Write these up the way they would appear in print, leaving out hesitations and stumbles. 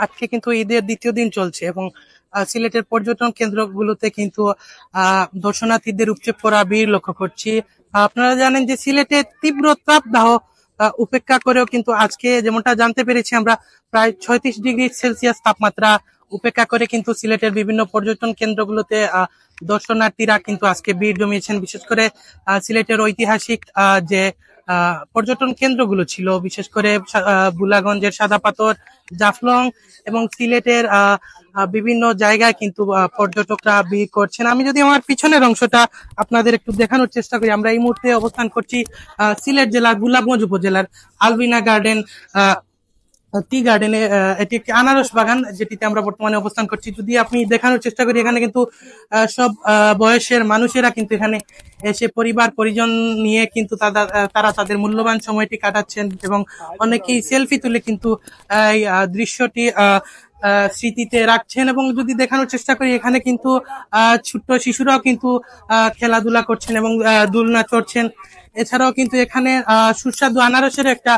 আজকে কিন্তু ঈদের দ্বিতীয় দিন চলছে এবং সিলেটের পর্যটন কেন্দ্রগুলোতে কিন্তু দর্শনার্থীদের উপচে পড়া ভিড় লক্ষ্য করছি। আপনারা জানেন যে সিলেটে তীব্র তাপদাহ উপেক্ষা করেও কিন্তু আজকে যেমনটা জানতে পেরেছি আমরা, প্রায় 36 ডিগ্রি সেলসিয়াস তাপমাত্রা উপেক্ষা করে কিন্তু সিলেটের বিভিন্ন পর্যটন কেন্দ্রগুলোতে দর্শনার্থীরা কিন্তু আজকে ভিড় জমিয়েছেন। বিশেষ করে সিলেটের ঐতিহাসিক যে পর্যটন কেন্দ্রগুলো ছিল, বিশেষ করে বুলাগঞ্জের সাদা পাথর, জাফলং এবং সিলেটের বিভিন্ন জায়গায় কিন্তু পর্যটকরা ভিড় করছেন। আমি যদি আমার পিছনের অংশটা আপনাদের একটু দেখানোর চেষ্টা করি, আমরা এই মুহূর্তে অবস্থান করছি সিলেট জেলার গোলাপগঞ্জ উপজেলার আলবিনা গার্ডেন টি গার্ডেনে। এটি একটি আনারস বাগান যেটিতে আমরা বর্তমানে অবস্থান করছি। যদি আপনি দেখানোর চেষ্টা করি, এখানে কিন্তু সব বয়সের মানুষেরা কিন্তু এখানে এসে পরিবার পরিজন নিয়ে কিন্তু তারা তাদের মূল্যবান সময়টি কাটাচ্ছেন এবং অনেকেই সেলফি তুলে কিন্তু এই দৃশ্যটি স্মৃতিতে রাখছেন। এবং যদি দেখানোর চেষ্টা করি, এখানে কিন্তু ছোট্ট শিশুরাও কিন্তু খেলাধুলা করছেন এবং দোলনা চড়ছেন। এছাড়াও কিন্তু এখানে সুস্বাদু আনারসের একটা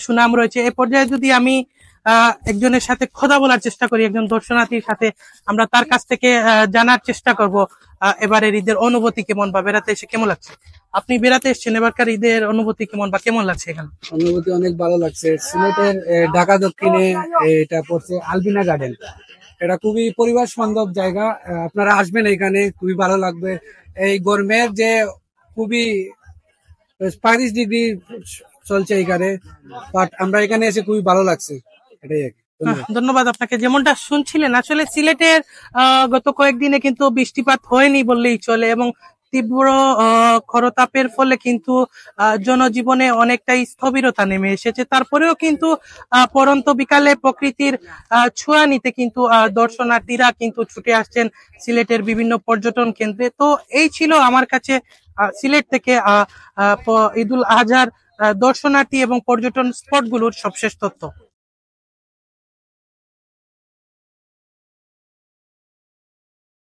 সুনাম রয়েছে। এ পর্যায়ে যদি আমি একজনের সাথে কথা বলার চেষ্টা করি, একজন দর্শনার্থীর সাথে, আমরা তার কাছ থেকে জানার চেষ্টা করব এবারের ঈদের অনুভূতি কেমন বা বেড়াতে এসে কেমন লাগছে। আপনি বেড়াতে এসেছেন, এবারকার ঈদের অনুভূতি কেমন বা কেমন লাগছে এখানে? অনুভূতি অনেক ভালো লাগছে। সিলেটের ঢাকা দক্ষিণে এটা পড়ছে আলবিনা গার্ডেন। এটা খুবই পরিবেশ বান্ধব জায়গা। আপনারা আসবেন, এখানে খুবই ভালো লাগবে। এই গরমের যে খুবই 35 ডিগ্রি চলছে এখানে, বাট আমরা এখানে এসে খুবই ভালো লাগছে। এটাই আর কি। ধন্যবাদ। ধন্যবাদ আপনাকে। যেমনটা শুনছিলেন, আসলে সিলেটের গত কয়েকদিনে কিন্তু বৃষ্টিপাত হয়নি বললেই চলে এবং তীব্র খরতাপের ফলে কিন্তু জনজীবনে অনেকটাই স্থবিরতা নেমে এসেছে। তারপরেও কিন্তু পড়ন্ত বিকালে প্রকৃতির ছোঁয়া নিতে কিন্তু দর্শনার্থীরা কিন্তু ছুটে আসছেন সিলেটের বিভিন্ন পর্যটন কেন্দ্রে। তো এই ছিল আমার কাছে সিলেট থেকে ঈদুল আজহার দর্শনার্থী এবং পর্যটন স্পটগুলোর সবশেষ তথ্য।